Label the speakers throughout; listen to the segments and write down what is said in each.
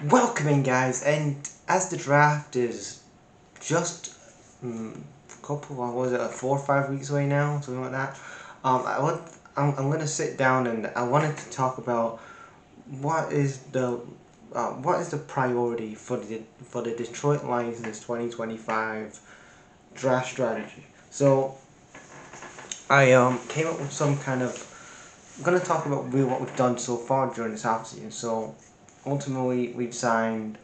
Speaker 1: Welcome in, guys, and as the draft is just a couple, what was it, like 4 or 5 weeks away now, something like that. I'm gonna sit down and I wanted to talk about what is the priority for the Detroit Lions 2025 draft strategy. So I came up with some kind of. I'm gonna talk about really what we've done so far during this offseason. So ultimately, we've signed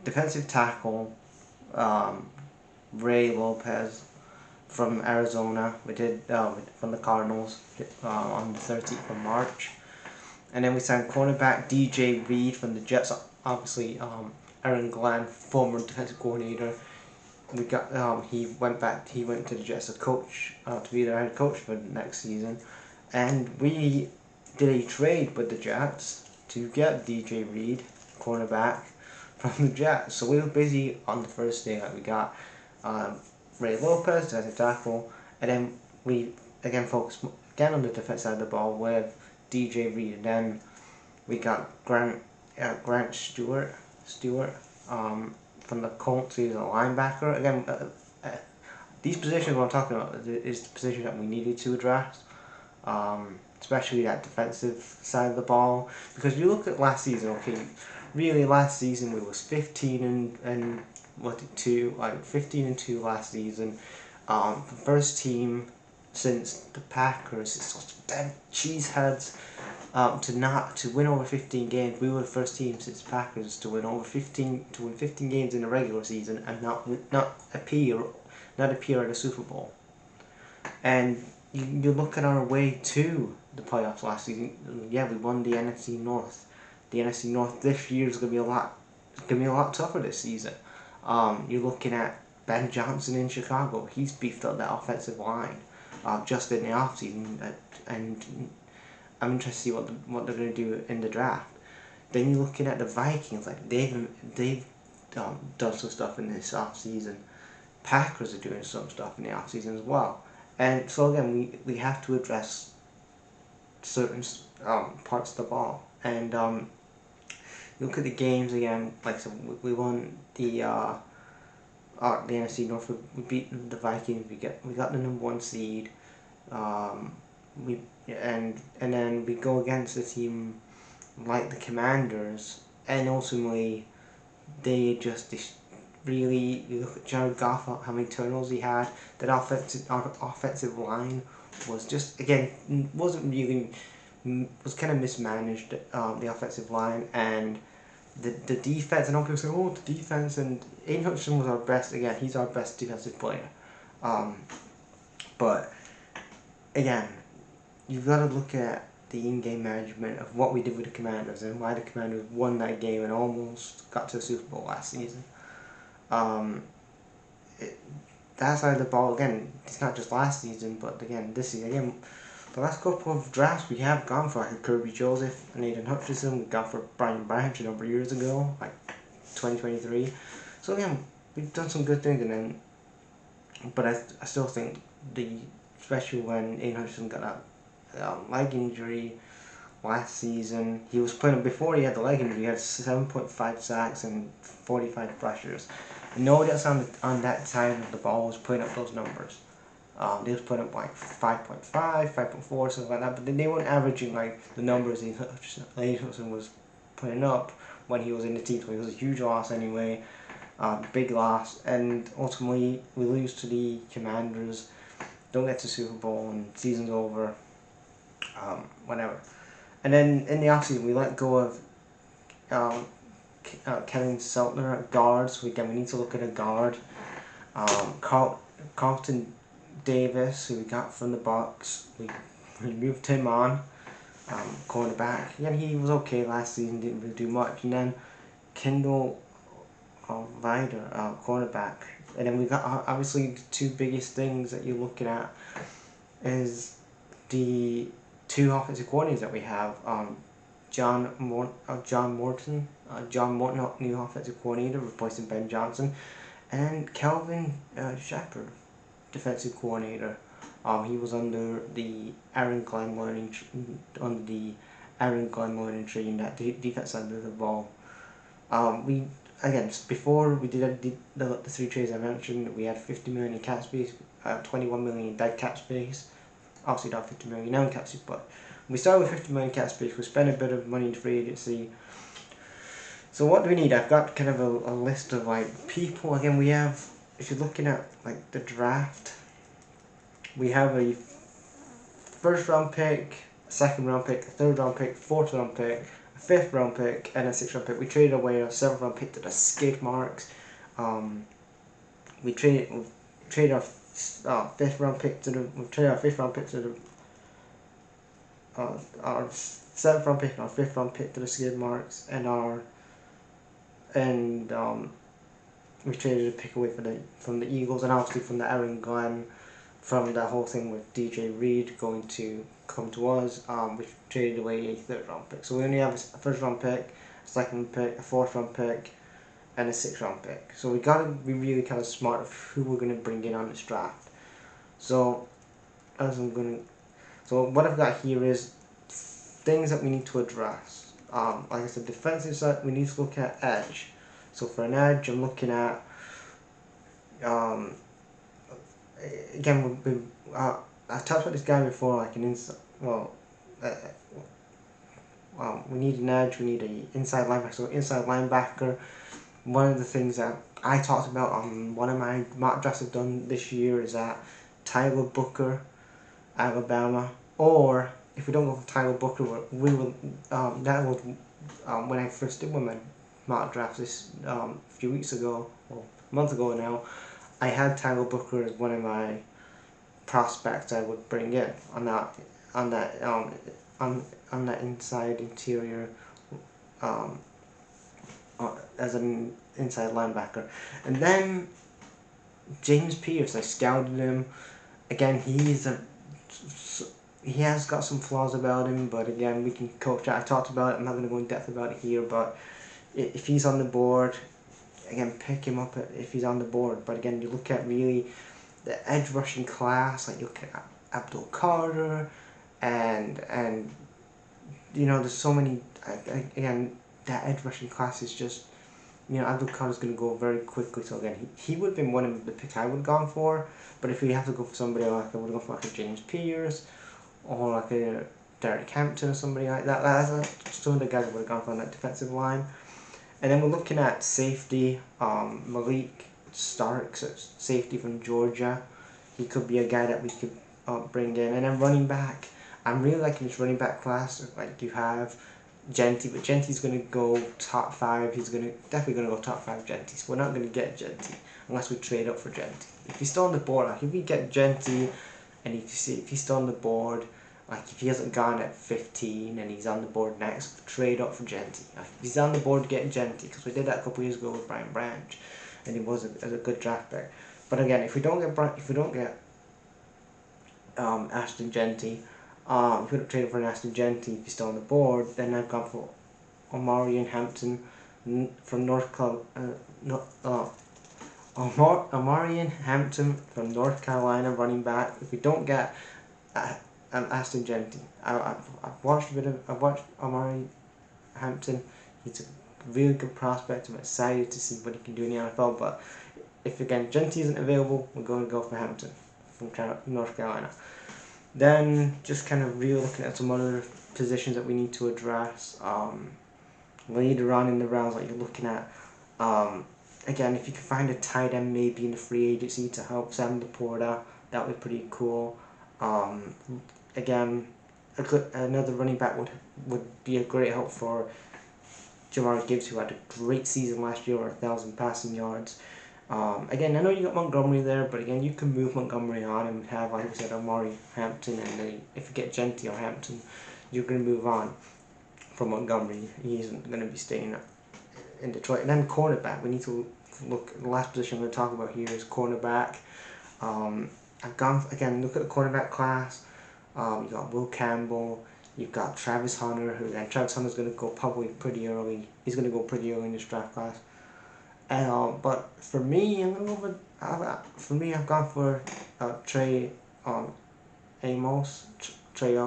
Speaker 1: defensive tackle um, Ray Lopez from Arizona. We did from the Cardinals on the 13th of March. And then we signed cornerback DJ Reed from the Jets. Obviously, Aaron Glenn, former defensive coordinator. We got he went back. He went to the Jets as coach to be their head coach for the next season. And we did a trade with the Jets to get DJ Reed, cornerback, from the Jets. So we were busy on the first day. Like we got um, Ray Lopez, defensive tackle, and then we again focused again on the defense side of the ball with DJ Reed. And then we got Grant Stewart from the Colts. He's a linebacker. Again, these positions what I'm talking about is the position that we needed to address. Especially that defensive side of the ball. Because you look at last season, okay, really last season we was 15 and what 2 like 15-2 last season. The first team since the Packers, it's such damn cheeseheads. To win over 15 games, we were the first team since the Packers to win 15 games in the regular season and not appear at a Super Bowl. And you look at our way to the playoffs last season. Yeah, we won the NFC North. The NFC North this year is gonna be a lot tougher this season. You're looking at Ben Johnson in Chicago. He's beefed up that offensive line just in the offseason, and I'm interested to see what they're gonna do in the draft. Then you're looking at the Vikings. Like they've done some stuff in this offseason. Packers are doing some stuff in the offseason as well. And so again, we have to address certain parts of the ball. And look at the games again. Like so, we won the NFC North. We beat the Vikings. We got the #1 seed. We and then we go against a team like the Commanders, and ultimately they just really, you look at Jared Goff, how many turnovers he had. That offensive line was just again wasn't really was kind of mismanaged. The offensive line and the defense. I know people say, oh, the defense, and Aiden Hutchinson was our best. Again, he's our best defensive player. But again, you've got to look at the in-game management of what we did with the Commanders and why the Commanders won that game and almost got to the Super Bowl last season. Um, that side of the ball, again, it's not just last season, but again, this season. Again, the last couple of drafts we have gone for, like Kirby Joseph and Aiden Hutchinson. We got for Brian Branch a number of years ago, like 2023. So again, we've done some good things, and then, but I still think especially when Aiden Hutchinson got that leg injury last season. He was playing before he had the leg injury. He had 7.5 sacks and 45 pressures. Nobody else on that side of the ball was putting up those numbers. They was putting up like 5.5, 5.4, something like that. But they weren't averaging like the numbers Hutchinson was putting up when he was in the team. So it was a huge loss anyway. Big loss. And ultimately we lose to the Commanders. Don't get to Super Bowl and season's over. Whatever. And then in the offseason, we let go of Kevin Seltner at guard. So again, we need to look at a guard. Carlton Davis, who we got from the Bucks, we moved him on. Cornerback. Again, he was okay last season, didn't really do much. And then Kendall Vider, cornerback. And then we got obviously the two biggest things that you're looking at is the two offensive coordinators that we have. John Morton, new offensive coordinator, replacing Ben Johnson, and Kelvin Shepard, defensive coordinator. He was under the Aaron Glenn under the Aaron Glenn more intriguing, that defense end of the ball. We again, before we did the three trades I mentioned, we had 50 million in cap space, 21 million in dead cap space. Obviously not 50 million now in cap space, but we started with 50 million cap space. We spent a bit of money in free agency. So what do we need? I've got kind of a list of like people. Again, we have, if you're looking at like the draft, we have a first round pick, a second round pick, a third round pick, fourth round pick, a fifth round pick, and a sixth round pick. We traded away a seventh round pick to the skid marks. We traded our fifth round pick to the. We traded our fifth round pick to the. Our seventh round pick and our fifth round pick to the skid marks, and we traded a pick away from the Eagles, and obviously from the Aaron Glenn, from that whole thing with DJ Reed going to come to us. We traded away a third round pick, so we only have a first round pick, a second pick, a fourth round pick, and a sixth round pick. So we gotta be really kind of smart of who we're gonna bring in on this draft. So what I've got here is things that we need to address. Like I said, defensive side, we need to look at edge. So for an edge, I'm looking at again, I talked about this guy before, like an inside. We need an edge. We need an inside linebacker. So inside linebacker. One of the things that I talked about on one of my mock drafts I've done this year is that Tyler Booker, Alabama, or if we don't go for Tyler Booker, we will. That was when I first did one of my mock drafts this a few weeks ago, or a month ago now. I had Tyler Booker as one of my prospects I would bring in on that inside interior as an inside linebacker. And then James Pierce, I scouted him. Again, he has got some flaws about him, but again, we can coach. I talked about it. I'm not going to go in depth about it here, but if he's on the board, again, pick him up if he's on the board. But again, you look at really the edge rushing class, like you look at Abdul Carter, and there's so many. Again, that edge rushing class is just, Abdul Carter's going to go very quickly. So again, he would have been one of the picks I would have gone for. But if we have to go for somebody like, I would have gone for like a James Pierce, or like a Derek Hampton or somebody like that. That's some of the guys I would have gone for on that defensive line. And then we're looking at safety, Malik Starks, safety from Georgia. He could be a guy that we could bring in. And then running back, I'm really liking this running back class. Like you have Genty, but Genty's going to go top 5. He's definitely going to go top 5 Genty. So we're not going to get Genty unless we trade up for Genty. If he's still on the board, like if we get Genty, and if he's still on the board, like if he hasn't gone at 15 and he's on the board next, trade up for Genty. Like if he's on the board, get Genty, because we did that a couple years ago with Brian Branch, and he was a good draft pick. But again, if we don't get Ashton Genty, if we don't trade for an Ashton Genty, if he's still on the board, then I've gone for Omarion Hampton from Omarion Hampton from North Carolina, running back. If we don't get Ashton Genty, I've watched Omarion Hampton. He's a really good prospect. I'm excited to see what he can do in the NFL. But if again Genty isn't available, we're going to go for Hampton from North Carolina. Then just kind of really looking at some other positions that we need to address. Later on in the rounds, like you're looking at, again, if you can find a tight end maybe in the free agency to help Sam Laporta, that would be pretty cool. Again, another running back would be a great help for Jahmyr Gibbs, who had a great season last year, 1,000 passing yards. Again, I know you got Montgomery there, but again, you can move Montgomery on and have, like I said, Omari Hampton, and then if you get Genty or Hampton, you're going to move on from Montgomery. He isn't going to be staying in Detroit. And then cornerback, we need to look. The last position I'm going to talk about here is cornerback. I've gone again. Look at the cornerback class. You got Will Campbell. You've got Travis Hunter, and Travis Hunter's going to go probably pretty early. He's going to go pretty early in this draft class. And but for me, I'm going to go with. I've gone for Trey Amos. Trey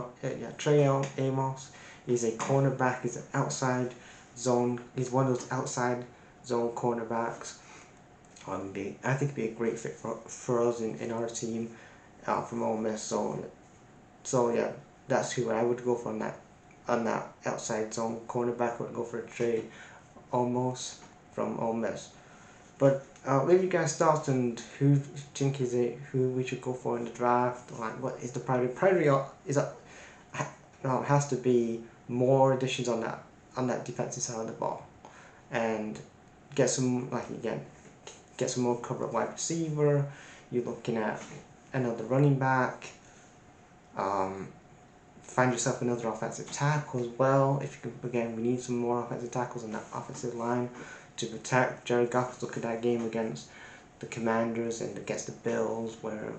Speaker 1: Amos. He's a cornerback. He's an outside zone. He's one of those outside zone cornerbacks. I think he'd be a great fit for us in our team from Ole Miss. So yeah, that's who I would go for on that outside zone cornerback. I would go for a trade almost from Ole Miss. But leave you guys thoughts and who think is it who we should go for in the draft. Like, what is the priority? Priority is it has to be more additions on that defensive side of the ball, and get some get some more cover at wide receiver. You're looking at another running back. Find yourself another offensive tackle as well. If you can, again, we need some more offensive tackles on that offensive line to protect Jared Goff. Look at that game against the Commanders and against the Bills, where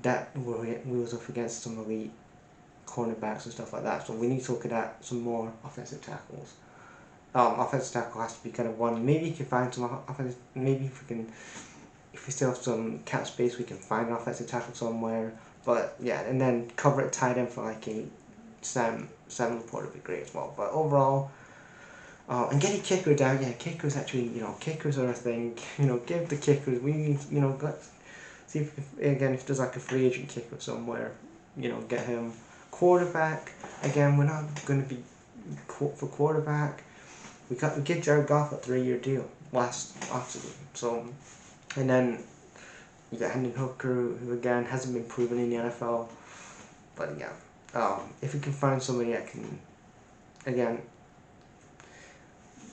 Speaker 1: that we was up against some elite cornerbacks and stuff like that. So we need to look at some more offensive tackles. Offensive tackle has to be kind of one. Maybe you can find some offensive. Maybe if we still have some cap space, we can find an offensive tackle somewhere. But yeah, and then cover it tight end for like a Sam Laporta would be great as well. But overall, and get a kicker down. Yeah, kickers actually, kickers are a thing. Give the kickers. We need, see if there's like a free agent kicker somewhere. Get him. Quarterback. Again, we're not going to be for quarterback. We give Jared Goff a 3-year deal last offseason. So, and then you got Hendon Hooker, who again hasn't been proven in the NFL. But yeah, if we can find somebody that can, again,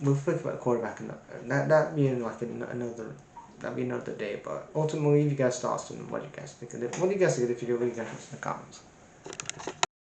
Speaker 1: we'll think about quarterback, and that'd be like another day. But ultimately, leave you guys thoughts on what you guys think of it. What do you guys think of the video? Leave your guys in the comments.